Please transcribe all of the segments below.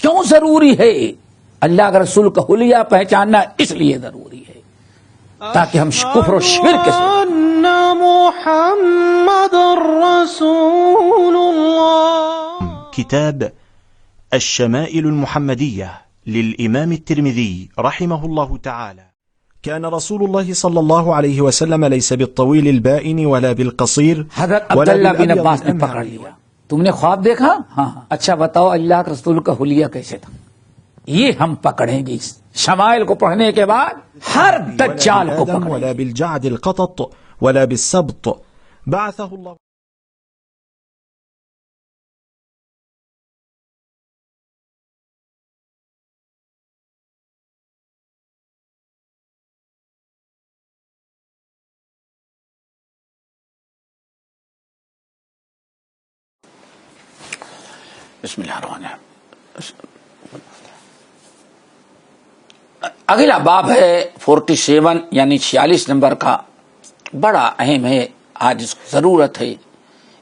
کیوں ضروری ہے؟ اللہ کے رسول کا حلیہ پہچاننا اس لیے ضروری ہے تاکہ ہم کفر و شرک سے محمد رسول اللہ. كتاب الشمائل المحمدية للإمام الترمذي رحمه الله تعالى. كان رسول الله صلى الله عليه وسلم ليس بالطويل البائن ولا بالقصير. حضرت عبداللہ بن عباس نے پکڑ لیا. تم نے خواب دیکھا؟ ہاں. اچھا بتاؤ اللہ کے رسول کا حلیہ کیسے تھا؟ یہ ہم پکڑیں گے شمائل کو پڑھنے کے بعد ہر دجال کو پکڑیں ولا بالجعد القطط ولا بالسبط بعثه الله. بسم اللہ الرحمن الرحیم. اگلا باب ہے 47 یعنی 46 نمبر کا. بڑا اہم ہے، آج اس کی ضرورت ہے،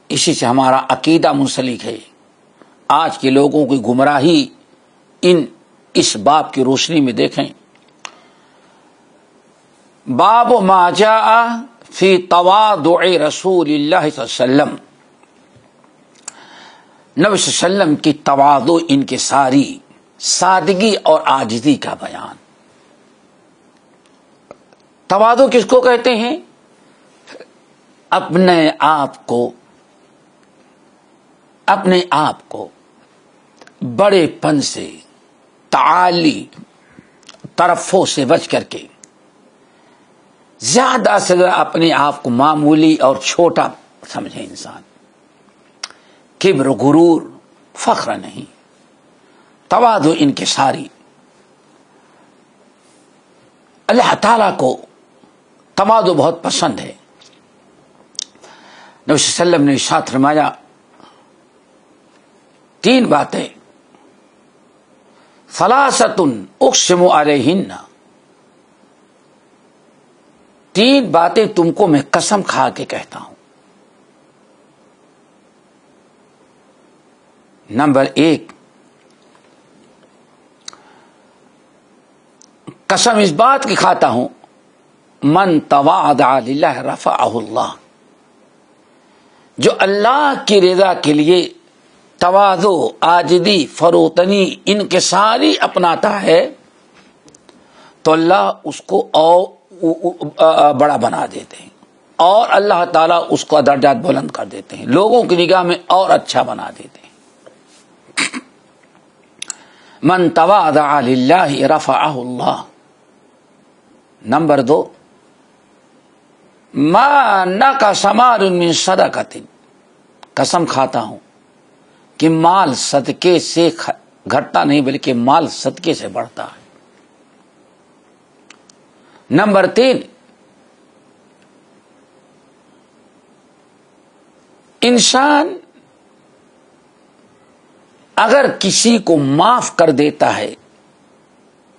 اسی سے ہمارا عقیدہ منسلک ہے. آج کے لوگوں کی گمراہی اس باب کی روشنی میں دیکھیں. باب ما جاء فی تواضع رسول اللہ صلی اللہ علیہ وسلم. نبی صلی اللہ علیہ وسلم کی تواضع، ان کے ساری سادگی اور عاجزی کا بیان. تواضع کس کو کہتے ہیں؟ اپنے آپ کو بڑے پن سے، تعالی طرفوں سے بچ کر کے زیادہ سے زیادہ اپنے آپ کو معمولی اور چھوٹا سمجھے انسان. کبر و غرور، فخر نہیں. تواضع ان کے ساری. اللہ تعالیٰ کو تواضع بہت پسند ہے. نبی صلی اللہ علیہ وسلم نے ارشاد فرمایا 3 باتیں، ثلاثۃ اقسم علیہن، 3 باتیں تم کو میں قسم کھا کے کہتا ہوں. نمبر 1، قسم اس بات کی کھاتا ہوں، من تواضع للہ رفعہ اللہ، جو اللہ کی رضا کے لیے تواضع، عاجزی، فروتنی ان کے ساری اپناتا ہے تو اللہ اس کو اور بڑا بنا دیتے ہیں، اور اللہ تعالیٰ اس کو درجات بلند کر دیتے ہیں، لوگوں کی نگاہ میں اور اچھا بنا دیتے ہیں. من تواضع للہ رفعہ اللہ. نمبر 2، ما نقص مال من صدقۃ، قسم کھاتا ہوں کہ مال صدقے سے گھٹتا نہیں بلکہ مال صدقے سے بڑھتا ہے. نمبر 3، انسان اگر کسی کو معاف کر دیتا ہے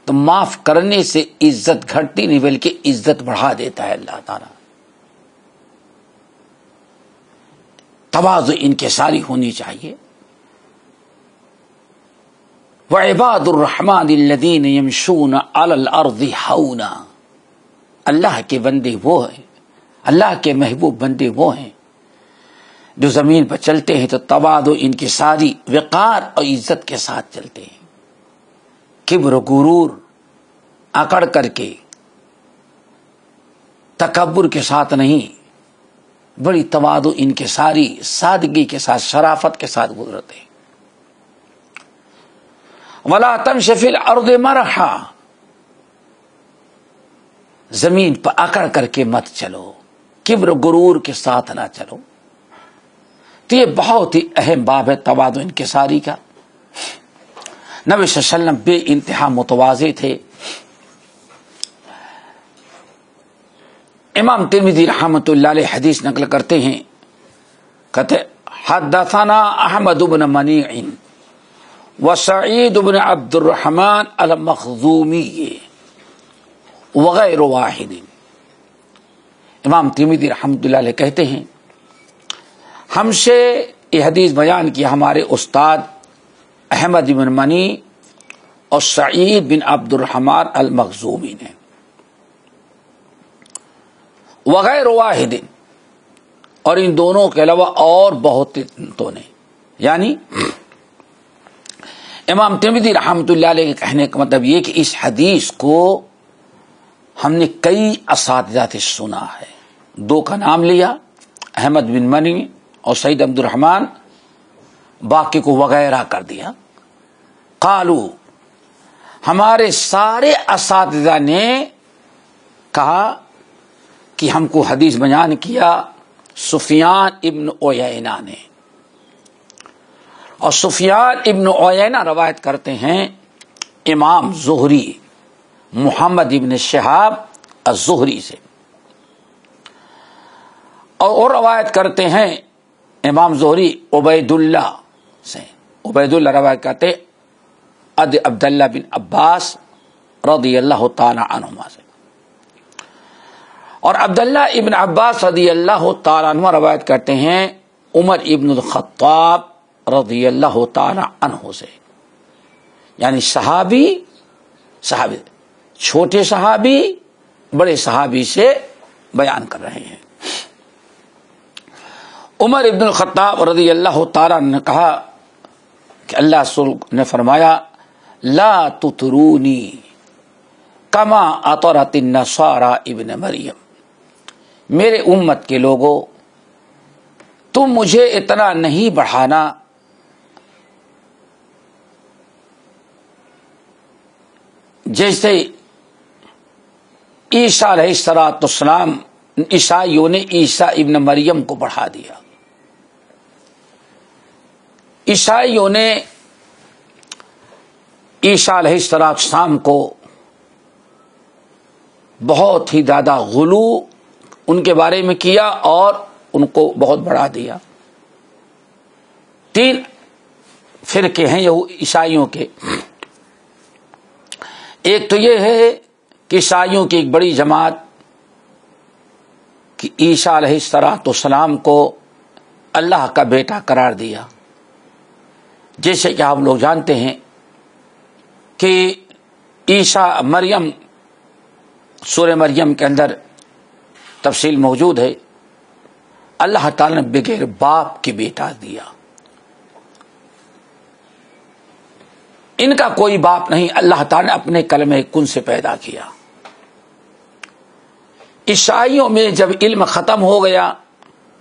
تو معاف کرنے سے عزت گھٹتی نہیں بلکہ عزت بڑھا دیتا ہے اللہ تعالیٰ. تواضع ان کے ساری ہونی چاہیے. وعباد الرحمن الذین یمشون علی الارض ہونا، اللہ کے بندے وہ ہیں، اللہ کے محبوب بندے وہ ہیں جو زمین پر چلتے ہیں تو تواضع ان کی ساری وقار اور عزت کے ساتھ چلتے ہیں. کبر و غرور، اکڑ کر کے، تکبر کے ساتھ نہیں، بڑی تواضع ان کے ساری سادگی کے ساتھ، شرافت کے ساتھ گزرتے ہیں. ولا تمش فی الارض مرحا، زمین پر اکڑ کر کے مت چلو، کبر و غرور کے ساتھ نہ چلو. تو یہ بہت ہی اہم باب ہے تواضع ان کے ساری کا. نبی صلی اللہ علیہ وسلم بے انتہا متواضع تھے. امام ترمذی رحمۃ اللہ علیہ حدیث نقل کرتے ہیں، کہتے حدثنا احمد بن منیع وسعید بن عبد الرحمن المخزومی وغیر واحد. امام ترمذی رحمۃ اللہ علیہ کہتے ہیں ہم سے یہ حدیث بیان کی ہمارے استاد احمد بن منی اور سعید بن عبد الرحمن المخزومی نے، وغیر واحد، اور ان دونوں کے علاوہ اور بہت نے، یعنی امام ترمذی رحمۃ اللہ علیہ کے کہنے کا مطلب یہ کہ اس حدیث کو ہم نے کئی اساتذہ سے سنا ہے، دو کا نام لیا، احمد بن منی اور سعید عبد الرحمن، باقی کو وغیرہ کر دیا۔ قالو، ہمارے سارے اساتذہ نے کہا کہ ہم کو حدیث بیان کیا سفیان ابن عیینہ نے، اور سفیان ابن عیینہ روایت کرتے ہیں امام زہری محمد ابن شہاب الزہری سے، اور روایت کرتے ہیں امام زہری عبید اللہ سے، عبید اللہ روایت کرتے عبداللہ بن عباس رضی اللہ تعالی عنہما سے، اور عبداللہ ابن عباس رضی اللہ تعالی عنہ روایت کرتے ہیں عمر ابن الخطاب رضی اللہ تعالی عنہ سے، یعنی صحابی چھوٹے صحابی بڑے صحابی سے بیان کر رہے ہیں۔ عمر ابن الخطاب رضی اللہ تعالی عنہ نے کہا کہ اللہ رسول نے فرمایا لا تطرونی کما اطرت النصارى ابن مریم، میرے امت کے لوگوں تم مجھے اتنا نہیں بڑھانا جیسے عیسیٰ علیہ الصلوۃ والسلام عیسائیوں نے عیسیٰ ابن مریم کو بڑھا دیا۔ عیسائیوں نے عیسیٰ علیہ الصلوۃ والسلام کو بہت ہی زیادہ غلو ان کے بارے میں کیا اور ان کو بہت بڑھا دیا۔ تین فرقے ہیں یہ عیسائیوں کے، ایک تو یہ ہے کہ عیسائیوں کی ایک بڑی جماعت کہ عیسیٰ علیہ الصلوۃ والسلام کو اللہ کا بیٹا قرار دیا، جیسے کہ آپ لوگ جانتے ہیں کہ عیسیٰ مریم سورہ مریم کے اندر تفصیل موجود ہے، اللہ تعالی نے بغیر باپ کے بیٹا دیا، ان کا کوئی باپ نہیں، اللہ تعالی نے اپنے کلمہ کن سے پیدا کیا۔ عیسائیوں میں جب علم ختم ہو گیا،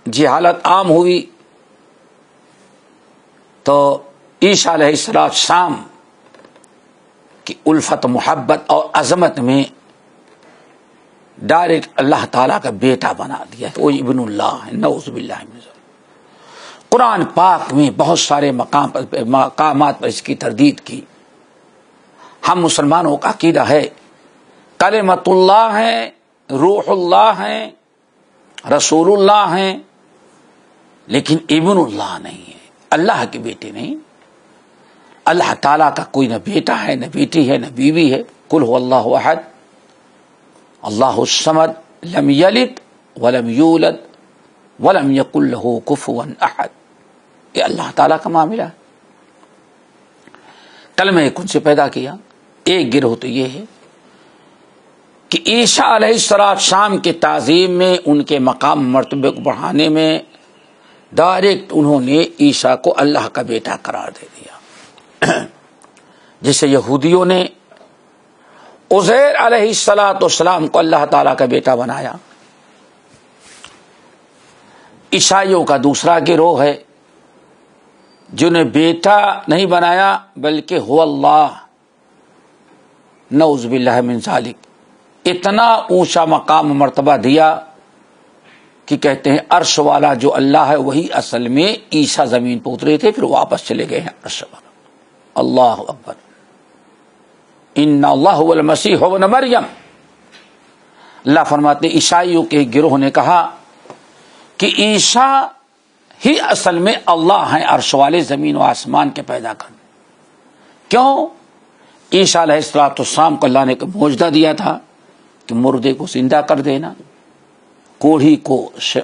جہالت عام ہوئی، تو عیسیٰ علیہ السلام کی الفت محبت اور عظمت میں ڈائریکٹ اللہ تعالیٰ کا بیٹا بنا دیا، وہ ابن اللہ ہے، نعوذ باللہ من ذلک۔ قرآن پاک میں بہت سارے مقامات پر اس کی تردید کی۔ ہم مسلمانوں کا عقیدہ ہے کلمۃ اللہ ہیں، روح اللہ ہیں، رسول اللہ ہیں، لیکن ابن اللہ نہیں ہے، اللہ کے بیٹے نہیں۔ اللہ تعالیٰ کا کوئی نہ بیٹا ہے، نہ بیٹی ہے، نہ بیوی ہے۔ قل هو اللہ احد اللہ الصمد لم یلد ولم یولد ولم یکن له کفوا احد، یہ اللہ تعالیٰ کا معاملہ ہے۔ کلمہ کن سے پیدا کیا۔ ایک گروہ تو یہ ہے کہ عیسیٰ علیہ السلام کے تعظیم میں، ان کے مقام مرتبے کو بڑھانے میں ڈائریکٹ انہوں نے عیسیٰ کو اللہ کا بیٹا قرار دے دیا، جسے یہودیوں نے عزیر علیہ السلام کو اللہ تعالیٰ کا بیٹا بنایا۔ عیسائیوں کا دوسرا گروہ ہے جنہیں بیٹا نہیں بنایا بلکہ هو اللہ، نعوذ باللہ من ذالک، اتنا اونچا مقام مرتبہ دیا کہ کہتے ہیں عرش والا جو اللہ ہے وہی اصل میں عیسیٰ زمین پہ اترے تھے، پھر واپس چلے گئے ہیں عرش والا۔ اللہ اکبر، ان اللہ هو المسیح ابن مریم۔ اللہ فرماتے ہیں عیسائیوں کے گروہ نے کہا کہ عیسیٰ ہی اصل میں اللہ ہیں، عرش والے زمین و آسمان کے پیدا کرنے۔ کیوں؟ عیسیٰ علیہ السلام کو اللہ نے ایک معجزہ دیا تھا کہ مردے کو زندہ کر دینا، کوڑھی کو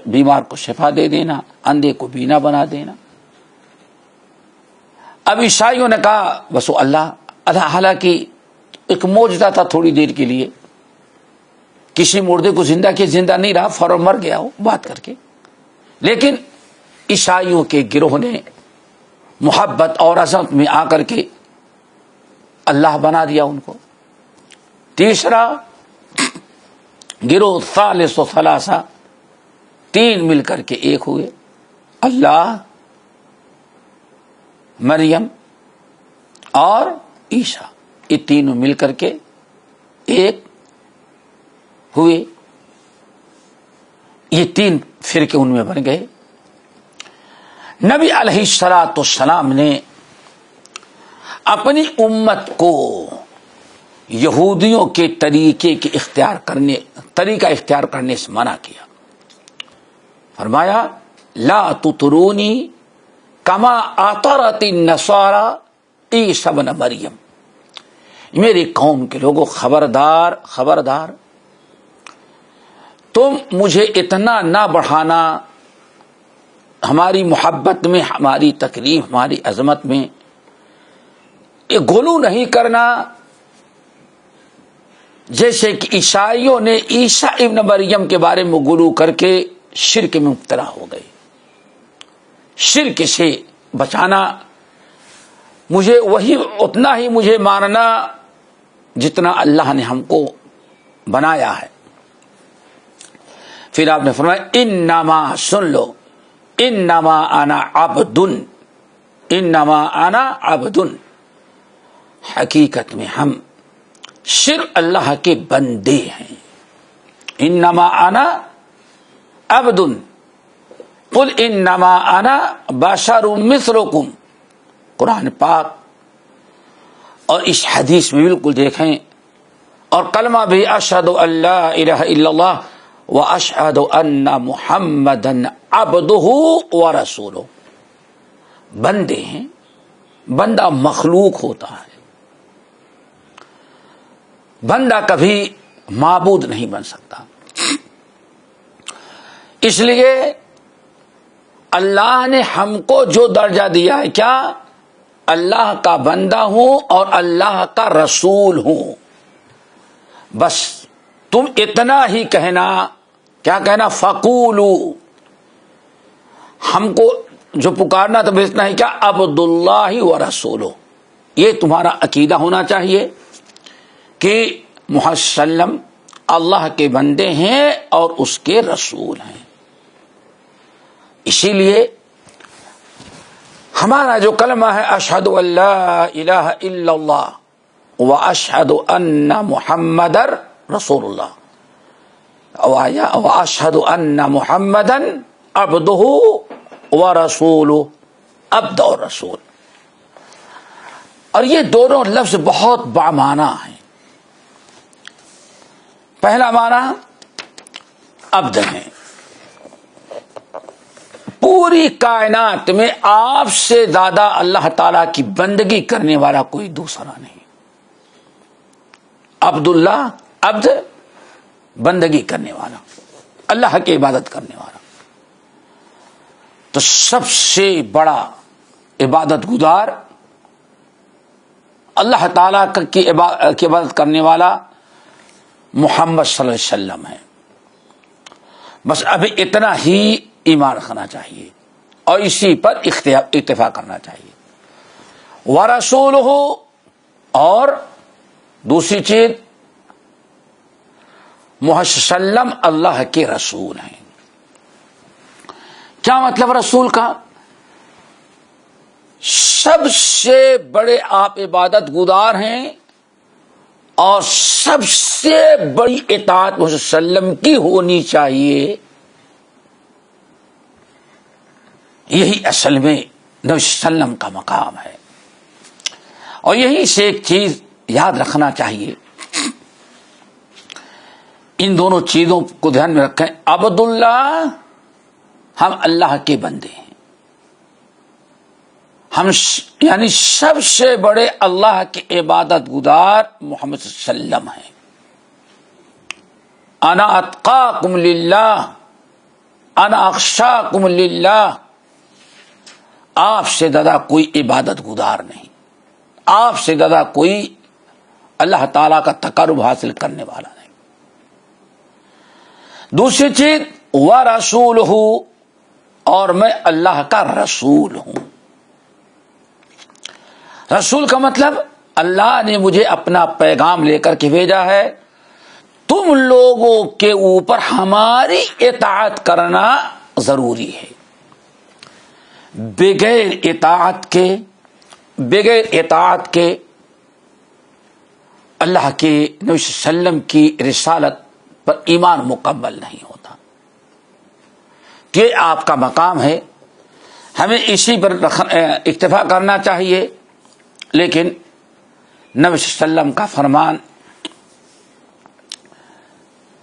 بیمار کو شفا دے دینا، اندھے کو بینا بنا دینا۔ اب عیسائیوں نے کہا بس وہ اللہ حالانکہ ایک معجزہ تھا تھوڑی دیر کے لیے، کسی مردے کو زندہ کیا، زندہ نہیں رہا، فوراً مر گیا وہ بات کر کے، لیکن عیسائیوں کے گروہ نے محبت اور عظمت میں آ کر کے اللہ بنا دیا ان کو۔ تیسرا گروہ ثالث و ثلاثہ، تین مل کر کے ایک ہوئے، اللہ، مریم اور عیسیٰ، یہ تینوں مل کر کے ایک ہوئے، یہ تین فرقے ان میں بن گئے۔ نبی علیہ الصلوۃ والسلام نے اپنی امت کو یہودیوں کے طریقہ اختیار کرنے سے منع کیا، فرمایا لا تطرونی کما اطرت النصارى عیسی ابن مریم، میری قوم کے لوگوں خبردار خبردار، تم مجھے اتنا نہ بڑھانا ہماری محبت میں، ہماری تکریف، ہماری عظمت میں، یہ غلو نہیں کرنا جیسے کہ عیسائیوں نے عیسی ابن مریم کے بارے میں غلو کر کے شرک میں مبتلا ہو گئے۔ شرک سے بچانا، مجھے وہی اتنا ہی مجھے ماننا جتنا اللہ نے ہم کو بنایا ہے۔ پھر آپ نے فرمایا انما، سن لو، انما انا عبد، انما انا عبد، حقیقت میں ہم صرف اللہ کے بندے ہیں۔ انما انا عبد قل انما انا بشر مثلکم، قرآن پاک اور اس حدیث میں بالکل دیکھیں، اور کلمہ بھی اشہد ان لا الہ الا اللہ واشہد ان محمدا عبدہ ورسولہ، بندے ہیں، بندہ مخلوق ہوتا ہے، بندہ کبھی معبود نہیں بن سکتا۔ اس لیے اللہ نے ہم کو جو درجہ دیا ہے، کیا؟ اللہ کا بندہ ہوں اور اللہ کا رسول ہوں، بس تم اتنا ہی کہنا، کیا کہنا؟ فقولو، ہم کو جو پکارنا تو اتنا ہی، کیا؟ عبداللہ و رسولہ، یہ تمہارا عقیدہ ہونا چاہیے کہ محمد صلی اللہ علیہ وسلم اللہ کے بندے ہیں اور اس کے رسول ہیں۔ اسی لیے ہمارا جو کلمہ ہے اشہد ان لا الہ الا اللہ واشہد ان محمدا رسول اللہ، واشہد ان محمدا عبدہ ورسولہ، عبد اور رسول، اور یہ دونوں لفظ بہت بامعنی ہیں۔ پہلا معنی عبد ہیں، پوری کائنات میں آپ سے زیادہ اللہ تعالی کی بندگی کرنے والا کوئی دوسرا نہیں۔ عبداللہ، عبد، بندگی کرنے والا، اللہ کی عبادت کرنے والا۔ تو سب سے بڑا عبادت گزار اللہ تعالیٰ کی عبادت کرنے والا محمد صلی اللہ علیہ وسلم ہے۔ بس ابھی اتنا ہی ایمان رکھنا چاہیے اور اسی پر اتفاق کرنا چاہیے۔ ورسولہ، اور دوسری چیز محمد صلی اللہ علیہ وسلم اللہ کے رسول ہیں۔ کیا مطلب رسول کا؟ سب سے بڑے آپ عبادت گزار ہیں اور سب سے بڑی اطاعت محمد صلی اللہ علیہ وسلم کی ہونی چاہیے۔ یہی اصل میں نبی صلی اللہ علیہ وسلم کا مقام ہے۔ اور یہی سے ایک چیز یاد رکھنا چاہیے، ان دونوں چیزوں کو دھیان میں رکھیں۔ عبداللہ، ہم اللہ کے بندے ہیں، ہم یعنی سب سے بڑے اللہ کے عبادت گزار محمد صلی اللہ علیہ وسلم ہیں۔ انا اتقاکم للہ، انا اخشاکم للہ، آپ سے زیادہ کوئی عبادت گزار نہیں، آپ سے زیادہ کوئی اللہ تعالیٰ کا تقرب حاصل کرنے والا نہیں۔ دوسری چیز وَرَسُولُهُ، اور میں اللہ کا رسول ہوں۔ رسول کا مطلب اللہ نے مجھے اپنا پیغام لے کر کے بھیجا ہے، تم لوگوں کے اوپر ہماری اطاعت کرنا ضروری ہے۔ بغیر اطاعت کے اللہ کے نبی صلی اللہ علیہ وسلم کی رسالت پر ایمان مکمل نہیں ہوتا۔ یہ آپ کا مقام ہے، ہمیں اسی پر اکتفا کرنا چاہیے، لیکن نبی صلی اللہ علیہ وسلم کا فرمان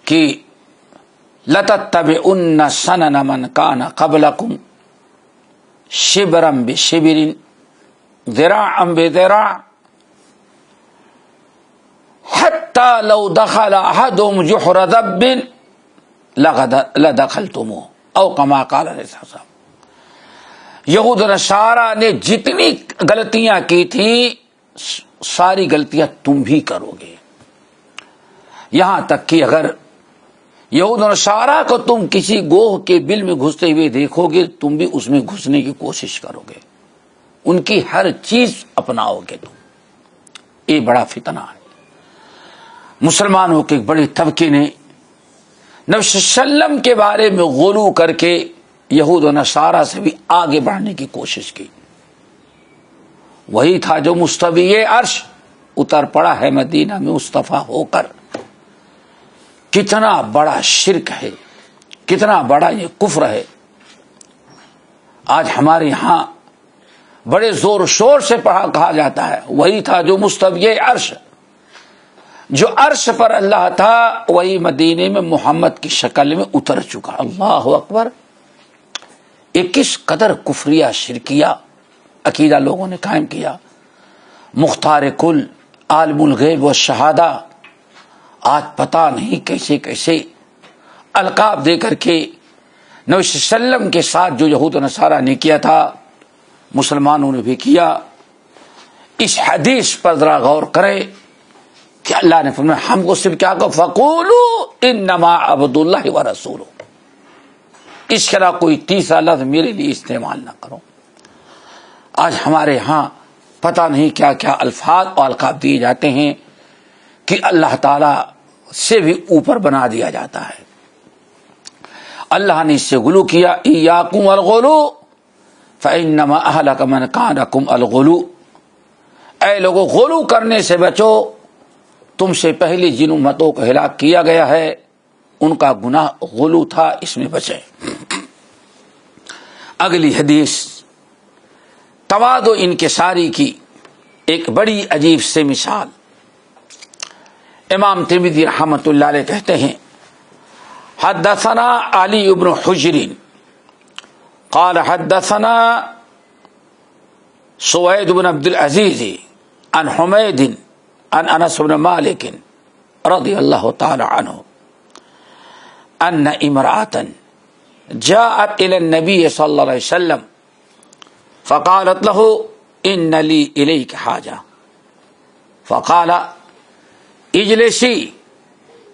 کہ لَتَتَّبِعُنَّ سَنَنَ مَنْ كَانَ قَبْلَكُمْ شِبْرًا بِشِبْرٍ ذِرَاعًا بِذِرَاعٍ حَتَّى لَوْ دَخَلَ أَحَدُهُمْ جُحْرَ ذَبٍّ لَدَخَلْتُمُوهُ او کما قال علیہ السلام۔ یہود و نصارہ نے جتنی غلطیاں کی تھیں ساری غلطیاں تم بھی کرو گے، یہاں تک کہ اگر یہود و نصارہ کو تم کسی گوہ کے بل میں گھستے ہوئے دیکھو گے تم بھی اس میں گھسنے کی کوشش کرو گے، ان کی ہر چیز اپناؤ گے تم۔ یہ بڑا فتنہ ہے۔ مسلمانوں کے ایک بڑے طبقے نے نبی صلی اللہ علیہ وسلم کے بارے میں غلو کر کے یہود و نصارہ سے بھی آگے بڑھنے کی کوشش کی۔ وہی تھا جو مستوی عرش اتر پڑا ہے مدینہ میں مصطفیٰ ہو کر۔ کتنا بڑا شرک ہے، کتنا بڑا یہ کفر ہے۔ آج ہمارے یہاں بڑے زور شور سے کہا جاتا ہے وہی تھا جو مستوی عرش، جو عرش پر اللہ تھا وہی مدینے میں محمد کی شکل میں اتر چکا۔ اللہ اکبر! یہ کس قدر کفریہ شرکیہ عقیدہ لوگوں نے قائم کیا۔ مختار کل، عالم الغیب والشہادہ، آج پتہ نہیں کیسے کیسے القاب دے کر کے نبی صلی اللہ علیہ وسلم کے ساتھ جو یہود و نصارہ نے کیا تھا مسلمانوں نے بھی کیا۔ اس حدیث پر ذرا غور کرے کہ اللہ نے فرمایا ہم کو صرف کیا کہو فَقُولُوا إِنَّمَا عَبْدُ اللَّهِ وَرَسُولُهُ، اس کے علاوہ کوئی تیسرا لفظ میرے لیے استعمال نہ کرو۔ آج ہمارے ہاں پتہ نہیں کیا کیا الفاظ اور القاب دیے جاتے ہیں کہ اللہ تعالی سے بھی اوپر بنا دیا جاتا ہے۔ اللہ نے اس سے غلو کیا، إِيَّاكُمْ وَالْغُلُوَّ فَإِنَّمَا أَهْلَكَ مَنْ قَبْلَكُمْ الْغُلُوَّ، اے لوگوں غلو کرنے سے بچو، تم سے پہلی جن امتوں کو ہلاک کیا گیا ہے ان کا گناہ غلو تھا، اس میں بچے۔ اگلی حدیث تواضع انکساری کی ایک بڑی عجیب سے مثال۔ امام ترمذی رحمۃ اللہ علیہ کہتے ہیں حدثنا علی بن حجر قال حدثنا سوید بن عبد العزیز عن حمید عن انس بن مالک رضی اللہ تعالی عنہ ان امرأة جاءت الى النبي صلی اللہ علیہ وسلم فقالت له ان لي اليك حاجة فقال اجلسی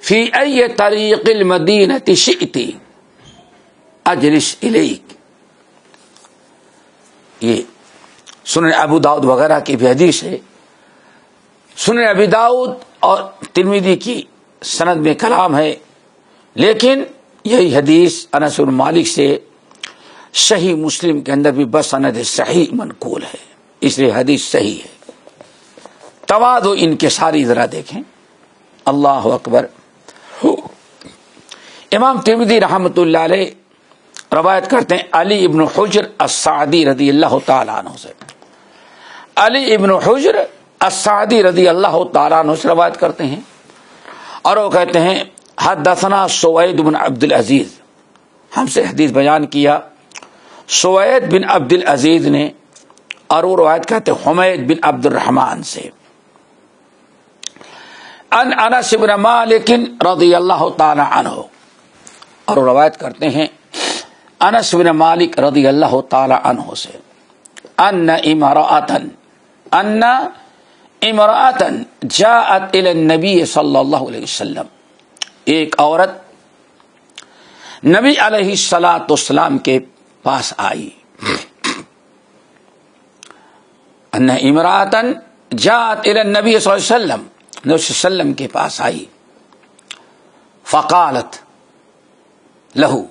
فی ای طریق المدینة شئت اجلس الیک۔ یہ سنن ابو داؤد وغیرہ کی بھی حدیث ہے۔ سنن ابی داؤد اور ترمذی کی سند میں کلام ہے، لیکن یہی حدیث انس بن مالک سے صحیح مسلم کے اندر بھی بسند صحیح منقول ہے، اس لیے حدیث صحیح ہے۔ تواضع انکساری ذرا دیکھیں، اللہ اکبر۔ امام ترمذی رحمۃ اللہ علیہ روایت کرتے ہیں علی ابن حجر السعدی رضی اللہ تعالیٰ عنہ سے۔ علی ابن حجر السعدی رضی اللہ تعالیٰ عنہ سے روایت کرتے ہیں اور وہ کہتے ہیں حدثنا سوید بن عبد العزیز، ہم سے حدیث بیان کیا سوید بن عبد العزیز نے، اور وہ روایت کرتے حمید بن عبد الرحمن سے ان انس بن مالک رضی اللہ تعالی عنہ، اور وہ روایت کرتے ہیں انس بن مالک رضی اللہ تعالی عنہ سے ان امرأة، ان امرأتن جاءت الى النبی صلی اللہ علیہ وسلم، ایک عورت نبی علیہ الصلاۃ والسلام کے پاس آئی. ان امرأتن جاءت الى النبی صلی اللہ علیہ وسلم، نبی صلی اللہ علیہ وسلم کے پاس آئی. فقالت لہو،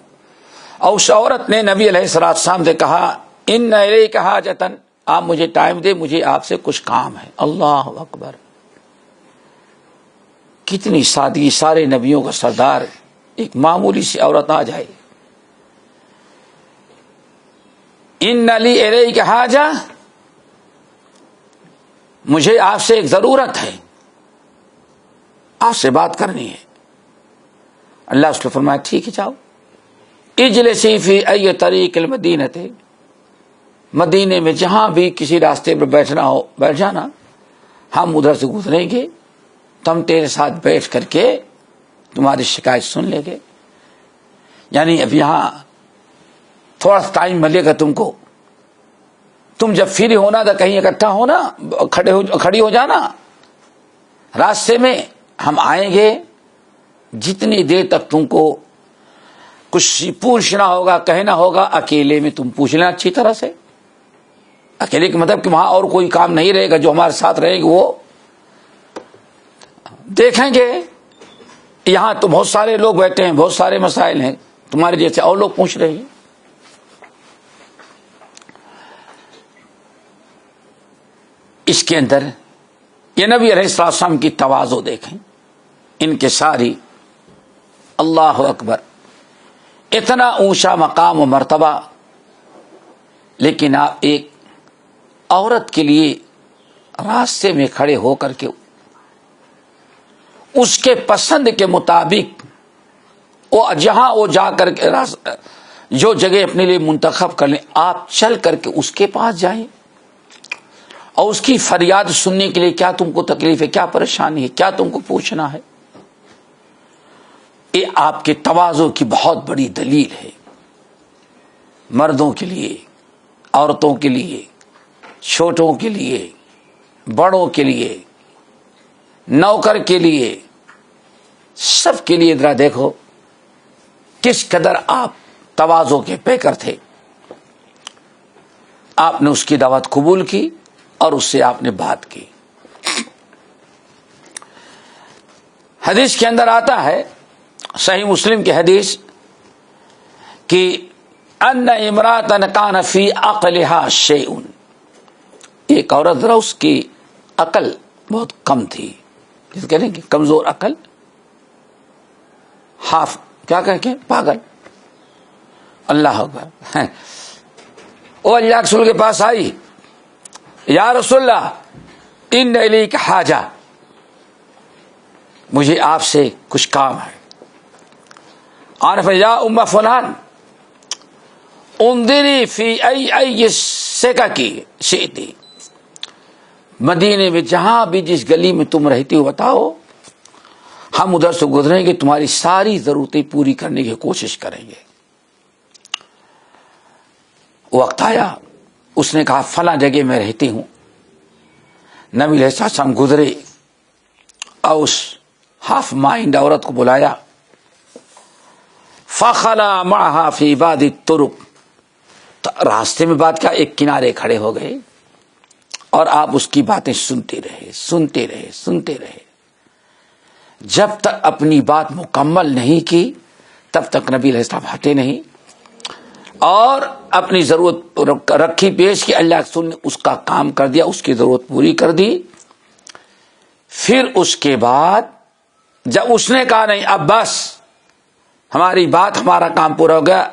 اور اس عورت نے نبی علیہ السلام سے کہا ان الیک حاجۃ، آپ مجھے ٹائم دے، مجھے آپ سے کچھ کام ہے. اللہ اکبر، کتنی سادگی، سارے نبیوں کا سردار ایک معمولی سی عورت آ جائے. ان لی الیک حاجہ، مجھے آپ سے ایک ضرورت ہے، آپ سے بات کرنی ہے. اللہ اس کو فرمایا ٹھیک ہے جاؤ. اجلسی فی ای طریق المدینہ، مدینے میں جہاں بھی کسی راستے پر بیٹھنا ہو بیٹھ جانا، ہم ادھر سے گزریں گے، تم تیرے ساتھ بیٹھ کر کے تمہاری شکایت سن لیں گے. یعنی اب یہاں تھوڑا سا ٹائم ملے گا تم کو، تم جب فری ہونا تو کہیں اکٹھا ہونا، کھڑی ہو جانا، راستے میں ہم آئیں گے. جتنی دیر تک تم کو کچھ پوچھنا ہوگا، کہنا ہوگا، اکیلے میں تم پوچھ لینا اچھی طرح سے. اکیلے کا مطلب کہ وہاں اور کوئی کام نہیں رہے گا، جو ہمارے ساتھ رہے گا وہ دیکھیں گے. یہاں تو بہت سارے لوگ بیٹھے ہیں، بہت سارے مسائل ہیں، تمہارے جیسے اور لوگ پوچھ رہے ہیں. اس کے اندر یہ نبی علیہ السلام کی تواضع دیکھیں، ان کے ساری اللہ اکبر، اتنا اونچا مقام و مرتبہ، لیکن آپ ایک عورت کے لیے راستے میں کھڑے ہو کر کے اس کے پسند کے مطابق وہ جہاں وہ جا کر کے جو جگہ اپنے لیے منتخب کر لیں، آپ چل کر کے اس کے پاس جائیں اور اس کی فریاد سننے کے لیے کیا تم کو تکلیف ہے، کیا پریشانی ہے، کیا تم کو پوچھنا ہے. یہ آپ کے تواضع کی بہت بڑی دلیل ہے. مردوں کے لیے، عورتوں کے لیے، چھوٹوں کے لیے، بڑوں کے لیے، نوکر کے لیے، سب کے لیے ذرا دیکھو کس قدر آپ تواضع کے پیکر تھے. آپ نے اس کی دعوت قبول کی اور اس سے آپ نے بات کی. حدیث کے اندر آتا ہے، صحیح مسلم کی حدیث، کہ ان امرأۃ کان فی عقلها شیء، ایک عورت ذرا اس کی عقل بہت کم تھی، جس کہنے کی کمزور عقل، ہاف کیا کہیں کہ پاگل. اللہ اکبر. وہ اللہ کے رسول کے پاس آئی، یا رسول اللہ ان الیک حاجہ، مجھے آپ سے کچھ کام ہے. عارف یا ام فلان انظری فی ای سکک شئتی، مدینے میں جہاں بھی جس گلی میں تم رہتی ہو بتاؤ، ہم ادھر سے گزریں گے، تمہاری ساری ضرورتیں پوری کرنے کی کوشش کریں گے. وقت آیا، اس نے کہا فلاں جگہ میں رہتی ہوں. نبی علیہ السلام گزرے اور اس ہاف مائنڈ عورت کو بلایا. فخلا معها فی بعض الطرق، راستے میں بات کیا، ایک کنارے کھڑے ہو گئے اور آپ اس کی باتیں سنتے رہے. جب تک اپنی بات مکمل نہیں کی تب تک نبی علیہ السلام ہٹے نہیں اور اپنی ضرورت رکھی پیش کی. اللہ کے رسول نے اس کا کام کر دیا، اس کی ضرورت پوری کر دی. پھر اس کے بعد جب اس نے کہا نہیں اب بس ہماری بات، ہمارا کام پورا ہو گیا،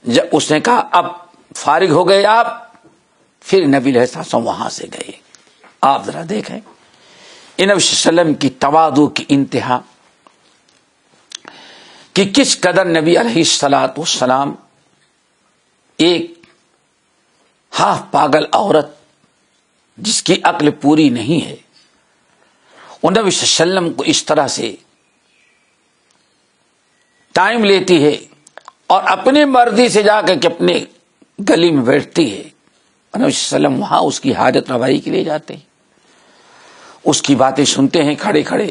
جب اس نے کہا اب فارغ ہو گئے آپ، پھر نبی علیہ السلام وہاں سے گئے. آپ ذرا دیکھیں نبی صلی اللہ علیہ وسلم کی تواضع کی انتہا، کہ کس قدر نبی علیہ الصلاۃ والسلام ایک ہاف پاگل عورت جس کی عقل پوری نہیں ہے، وہ نبی صلی اللہ علیہ وسلم کو اس طرح سے ٹائم لیتی ہے اور اپنی مرضی سے جا کر کے اپنے گلی میں بیٹھتی ہے. نبی صلی اللہ علیہ وسلم وہاں اس کی حاجت روائی کے لیے جاتے ہیں. اس کی باتیں سنتے ہیں کھڑے کھڑے،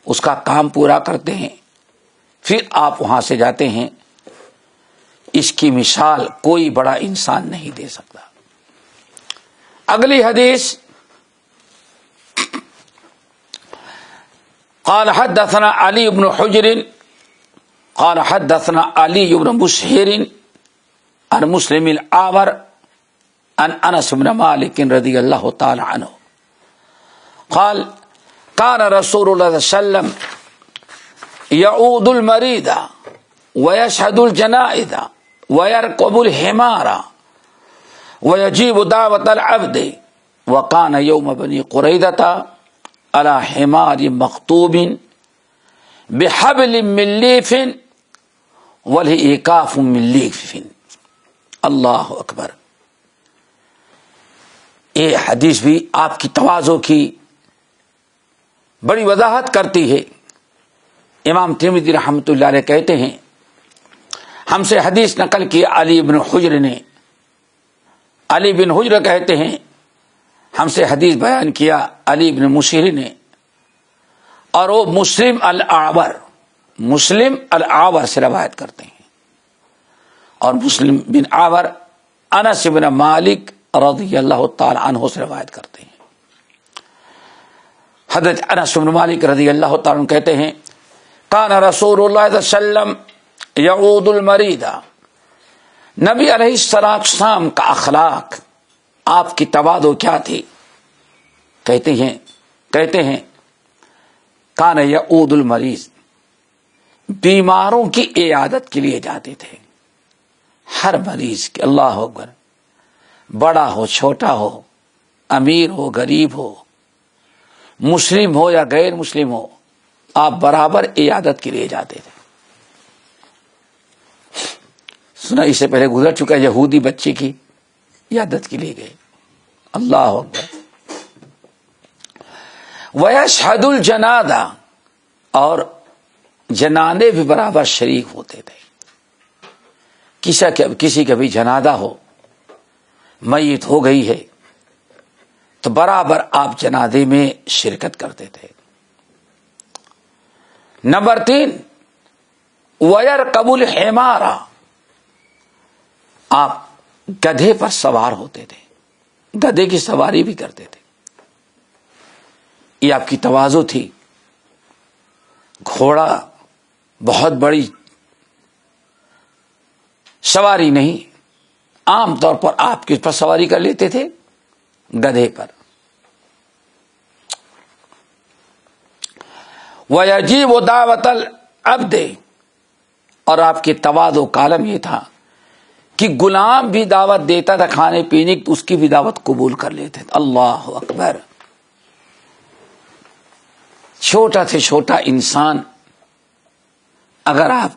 اس کا کام پورا کرتے ہیں، پھر آپ وہاں سے جاتے ہیں. اس کی مثال کوئی بڑا انسان نہیں دے سکتا. اگلی حدیث، قال حدثنا علی بن حجر قال حدثنا علی بن مسہر عن مسلم العاور عن انس بن مالک رضی اللہ تعالی عنہ قال كان رسول الله صلى الله عليه وسلم يعود المريض ويشهد الجنائز ويركب الحمار ويجيب دعوة العبد وكان يوم بني قريظة على حمار مخطوب بحبل من ليف والإيكاف من ليف. اللہ اکبر. یہ حدیث بھی آپ کی تواضع کی بڑی وضاحت کرتی ہے. امام ترمذی رحمۃ اللہ علیہ کہتے ہیں ہم سے حدیث نقل کی علی بن حجر نے. علی بن حجر کہتے ہیں ہم سے حدیث بیان کیا علی بن مسہر نے، اور وہ مسلم العاور سے روایت کرتے ہیں. اور مسلم بن عاور انس بن مالک رضی اللہ تعالی عنہ سے روایت کرتے ہیں. حضرت انس بن مالک رضی اللہ تعالی عنہ کہتے ہیں کان رسول اللہ صلی اللہ علیہ وسلم یعود المریض. نبی علیہ السلام کا اخلاق، آپ کی تواضع کیا تھی؟ کہتے ہیں کان یعود المریض، بیماروں کی عیادت کے لیے جاتے تھے. ہر مریض کے، اللہ اکبر، بڑا ہو چھوٹا ہو، امیر ہو غریب ہو، مسلم ہو یا غیر مسلم ہو، آپ برابر عیادت کے لیے جاتے تھے. سنا اس سے پہلے گزر چکا یہودی بچے کی عیادت کے لیے گئے. اللہ اکبر. وَيَشْهَدُ الْجَنَازَةَ، اور جنازے بھی برابر شریک ہوتے تھے. کسی کا بھی جنازہ ہو، میت ہو گئی ہے تو برابر آپ جنازے میں شرکت کرتے تھے. نمبر 3، وَيَرْكَبُ الْحِمَارَ، آپ گدھے پر سوار ہوتے تھے، گدھے کی سواری بھی کرتے تھے. یہ آپ کی تواضع تھی. گھوڑا بہت بڑی سواری نہیں، عام طور پر آپ کس پر سواری کر لیتے تھے؟ گدھے پر. وَيَجِيبُ دَعْوَةَ الْعَبْدِ، اور آپ کی تواضع کا عالم یہ تھا کہ غلام بھی دعوت دیتا تھا کھانے پینے کی، اس کی بھی دعوت قبول کر لیتے تھے. اللہ اکبر. چھوٹا سے چھوٹا انسان اگر آپ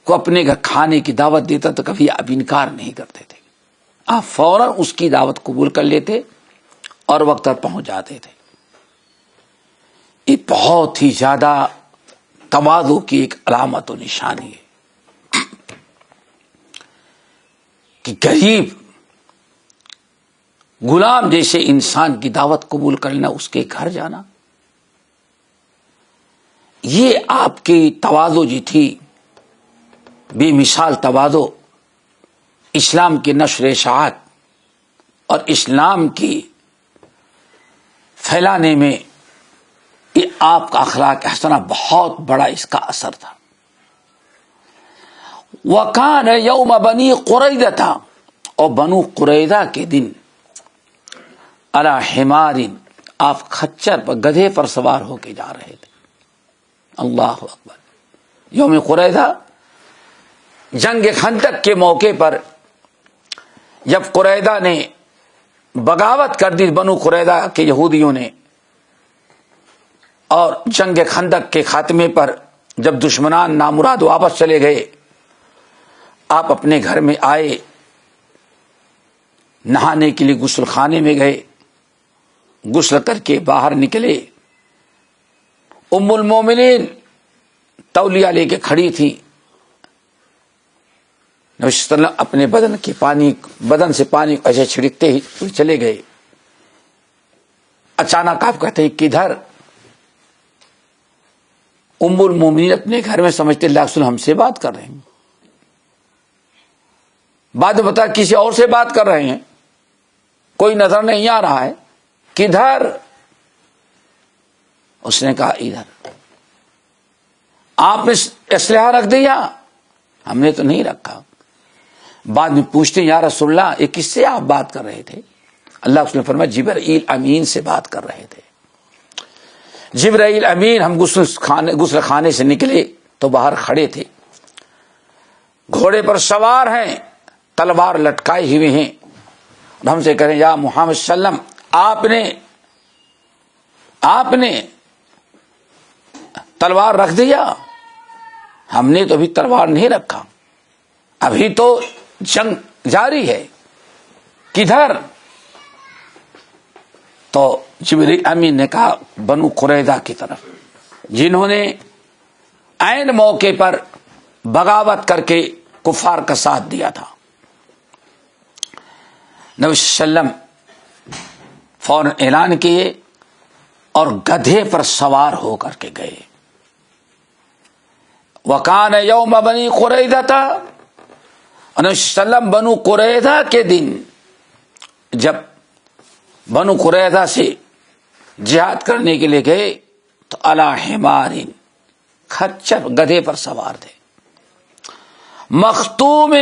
کو اپنے گھر کھانے کی دعوت دیتا تو کبھی آپ انکار نہیں کرتے تھے، آپ فوراً اس کی دعوت قبول کر لیتے اور وقت پر پہنچ جاتے تھے. یہ بہت ہی زیادہ تواضع کی ایک علامت و نشانی ہے کہ غریب غلام جیسے انسان کی دعوت قبول کرنا، اس کے گھر جانا. یہ آپ کی تواضع جی تھی، بے مثال تواضع. اسلام کی نشر اشاعت اور اسلام کی پھیلانے میں یہ آپ کا اخلاق حسنہ بہت بڑا اس کا اثر تھا. وَكَانَ يَوْمَ بَنِي قُرَيْظَةَ، اور بنو قریظہ کے دن، عَلَى حِمَارٍ، آپ کھچر پر گدھے پر سوار ہو کے جا رہے تھے. اللہ اکبر. یوم قریظہ جنگ خندق کے موقع پر جب قریظہ نے بغاوت کر دی، بنو قریظہ کے یہودیوں نے، اور جنگ خندق کے خاتمے پر جب دشمنان نامراد واپس چلے گئے، آپ اپنے گھر میں آئے، نہانے کے لیے غسل خانے میں گئے، غسل کر کے باہر نکلے. ام المومنین تولیہ لے کے کھڑی تھی. نبی صلی اللہ علیہ وسلم اپنے بدن سے پانی ایسے چھڑکتے ہی چلے گئے. اچانک آپ کہتے ہیں کدھر؟ ام المومنین اپنے گھر میں سمجھتے اللہ کے رسول ہم سے بات کر رہے ہیں، بعد میں بتا کسی اور سے بات کر رہے ہیں، کوئی نظر نہیں آ رہا ہے، کدھر؟ اس نے کہا ادھر۔ آپ نے اسلحہ رکھ دیا؟ ہم نے تو نہیں رکھا۔ بعد میں پوچھتے ہیں یا رسول اللہ یہ کس سے آپ بات کر رہے تھے؟ اللہ اس نے فرمایا جبرائیل امین سے بات کر رہے تھے۔ جبرائیل امین، ہم غسل خانے سے نکلے تو باہر کھڑے تھے، گھوڑے پر سوار ہیں، تلوار لٹکائے ہوئے ہیں، اور ہم سے کہیں یا محمد صلی اللہ علیہ وسلم آپ نے تلوار رکھ دیا؟ ہم نے تو ابھی تلوار نہیں رکھا، ابھی تو جنگ جاری ہے، کدھر؟ تو جبرائیل امین نے کہا بنو قریظہ کی طرف، جنہوں نے عین موقع پر بغاوت کر کے کفار کا ساتھ دیا تھا۔ نبی صلی اللہ علیہ وسلم فوراً اعلان کیے اور گدھے پر سوار ہو کر کے گئے۔ وکان یوم بنی قریظہ تھا، نبی صلی اللہ علیہ وسلم بنو قریظہ کے دن جب بنو قریظہ سے جہاد کرنے کے لیے گئے تو علی حمار، خچر گدھے پر سوار تھے، مختوم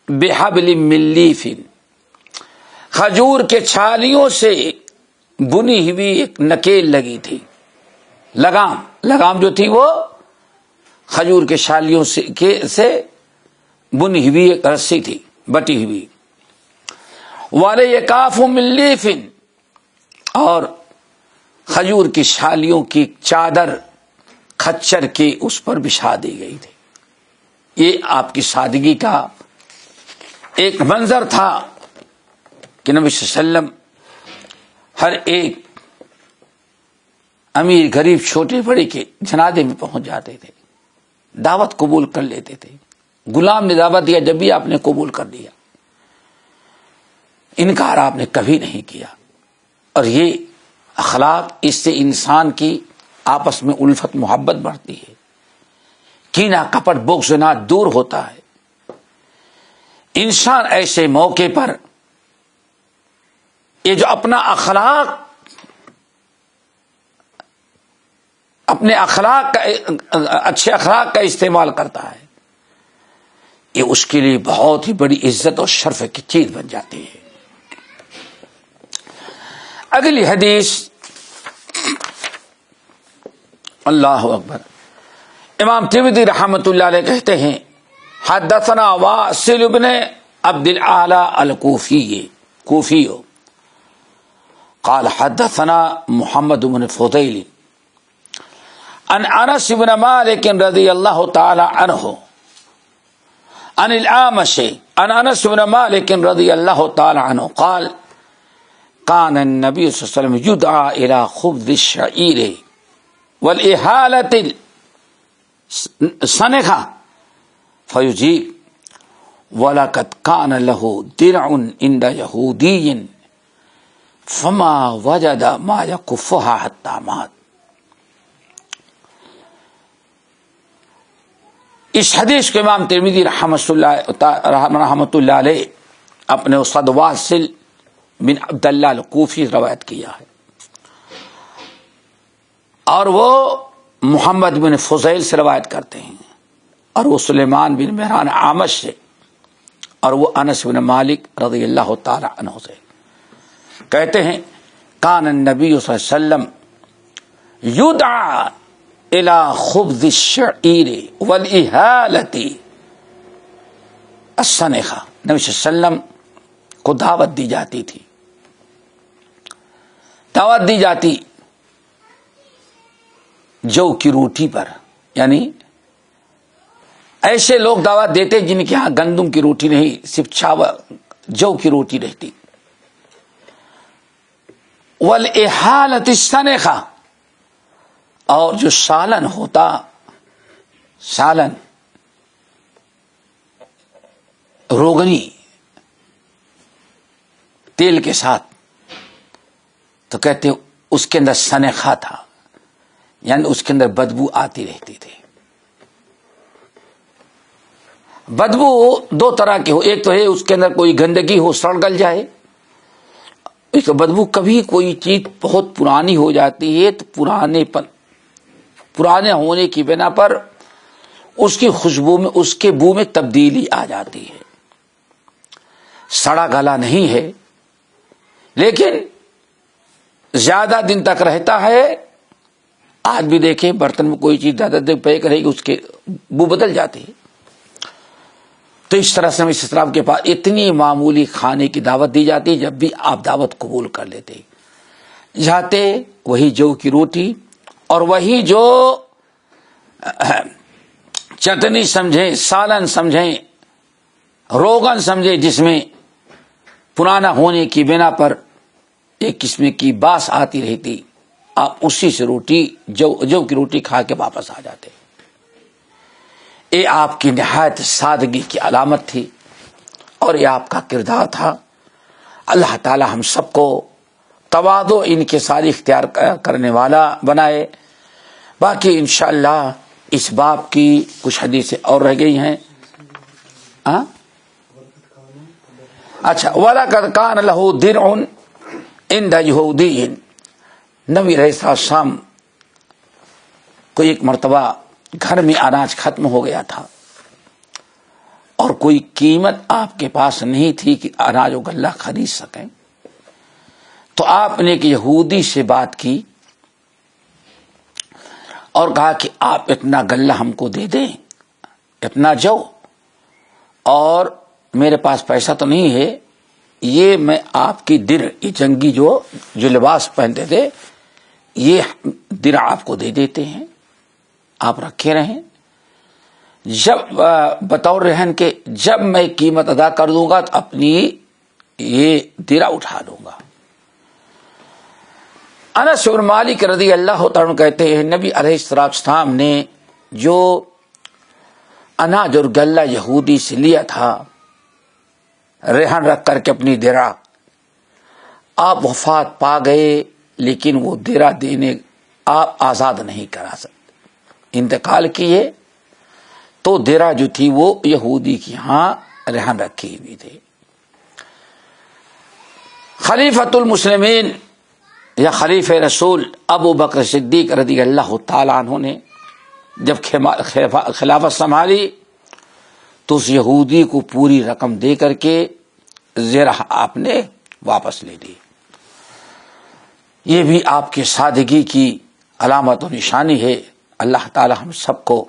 بحبل من لیف، کھجور کے چھالیوں سے بنی ہوئی ایک نکیل لگی تھی، لگام جو تھی وہ کھجور کے چھالیوں سے بنی ہوئی ایک رسی تھی، بٹی ہوئی۔ وَلَيَكَافٌ مِّن لِيفٍ، اور کھجور کی چھالیوں کی چادر کھچر کی اس پر بچھا دی گئی تھی۔ یہ آپ کی سادگی کا ایک منظر تھا کہ نبی صلی اللہ علیہ وسلم ہر ایک امیر غریب چھوٹے بڑے کے جنازے میں پہنچ جاتے تھے، دعوت قبول کر لیتے تھے۔ غلام نے دعوت دیا، جب بھی آپ نے قبول کر لیا، انکار آپ نے کبھی نہیں کیا۔ اور یہ اخلاق، اس سے انسان کی آپس میں الفت محبت بڑھتی ہے، کینہ کپٹ بغض و عناد دور ہوتا ہے۔ انسان ایسے موقع پر یہ جو اپنے اخلاق کا اچھے اخلاق کا استعمال کرتا ہے، یہ اس کے لیے بہت ہی بڑی عزت اور شرف کی چیز بن جاتی ہے۔ اگلی حدیث، اللہ اکبر، امام ترمذی رحمۃ اللہ علیہ کہتے ہیں حدثنا واصل بن عبد الاعلی الکوفی قال حدثنا محمد بن فضیل عن انس بن مالک رضی اللہ تعالی عنہ عن الاعمش عن انس بن مالک رضی اللہ تعالی عنہ قال كان النبي صلی اللہ علیہ وسلم يدعى الى خبز الشعير والإهالة السنخة فيجيب ولقد كان له درع عند يهودي فما وجد ما يكفها حتى مات۔ اس حدیث کو امام ترمذی رحمۃ اللہ علیہ اپنے استاد واصل بن عبداللہ الکوفی روایت کیا ہے، اور وہ محمد بن فضیل سے روایت کرتے ہیں، اور وہ سلیمان بن مہران اعمش سے، اور وہ انس بن مالک رضی اللہ تعالی عنہ سے کہتے ہیں کان النبی صلی اللہ علیہ وسلم یدعا الى خبز الشعیر والإہالة السنخة، نبی صلی اللہ علیہ وسلم کو دعوت دی جاتی تھی، دعوت دی جاتی جو کی روٹی پر، یعنی ایسے لوگ دعوت دیتے جن کے ہاں گندم کی روٹی نہیں، صرف چاول جو کی روٹی رہتی۔ والإہالة السنخة، اور جو سالن ہوتا، سالن روغنی تیل کے ساتھ تو کہتے اس کے اندر سنخا تھا، یعنی اس کے اندر بدبو آتی رہتی تھی۔ بدبو دو طرح کی ہو، ایک تو ہے اس کے اندر کوئی گندگی ہو، سڑ گل جائے، ایک بدبو کبھی کوئی چیز بہت پرانی ہو جاتی ہے تو پرانے ہونے کی بنا پر اس کی خوشبو میں، اس کے بو میں تبدیلی آ جاتی ہے۔ سڑا گلا نہیں ہے لیکن زیادہ دن تک رہتا ہے۔ آج بھی دیکھیں برتن میں کوئی چیز زیادہ دیر پیک رہے گی اس کے بو بدل جاتی ہے۔ تو اس طرح سے اسلام کے پاس اتنی معمولی کھانے کی دعوت دی جاتی، جب بھی آپ دعوت قبول کر لیتے جاتے وہی جو کی روٹی اور وہی جو چٹنی سمجھیں، سالن سمجھیں، روغن سمجھیں، جس میں پرانا ہونے کی بنا پر ایک قسم کی باس آتی رہتی، آپ اسی سے روٹی جو کی روٹی کھا کے واپس آ جاتے۔ یہ آپ کی نہایت سادگی کی علامت تھی اور یہ آپ کا کردار تھا۔ اللہ تعالی ہم سب کو تواضع ان کے ساری اختیار کرنے والا بنائے۔ باقی انشاءاللہ اس باب کی کچھ حدیثیں اور رہ گئی ہیں۔ اچھا، وَلَقَدْ كَانَ لَهُ دِرْعٌ عِنْدَ يَهُودِيٍّ، نبی علیہ السلام کو ایک مرتبہ گھر میں اناج ختم ہو گیا تھا اور کوئی قیمت آپ کے پاس نہیں تھی کہ اناج و غلہ خرید سکیں، تو آپ نے ایک یہودی سے بات کی اور کہا کہ آپ اتنا غلہ ہم کو دے دیں، اتنا جو، اور میرے پاس پیسہ تو نہیں ہے، یہ میں آپ کی درع، یہ جنگی جو لباس پہنتے تھے، یہ درع آپ کو دے دیتے ہیں، آپ رکھے رہیں، جب بطور رہن کے جب میں قیمت ادا کر دوں گا تو اپنی یہ درع اٹھا لوں گا۔ انس بن مالک رضی اللہ تعالیٰ عنہ کہتے ہیں نبی علیہ السلام نے جو اناج اور غلہ یہودی سے لیا تھا رہن رکھ کر کے اپنی درع، آپ وفات پا گئے لیکن وہ درع دینے آپ آزاد نہیں کرا سکتے، انتقال کیے تو درع جو تھی وہ یہودی کی ہاں رہن رکھی ہوئی تھی۔ خلیفۃ المسلمین یا خلیفہ رسول ابو بکر صدیق رضی اللہ تعالیٰ عنہ نے جب خلافت سنبھالی تو اس یہودی کو پوری رقم دے کر کے زرہ آپ نے واپس لے لی۔ یہ بھی آپ کی سادگی کی علامت و نشانی ہے۔ اللہ تعالی ہم سب کو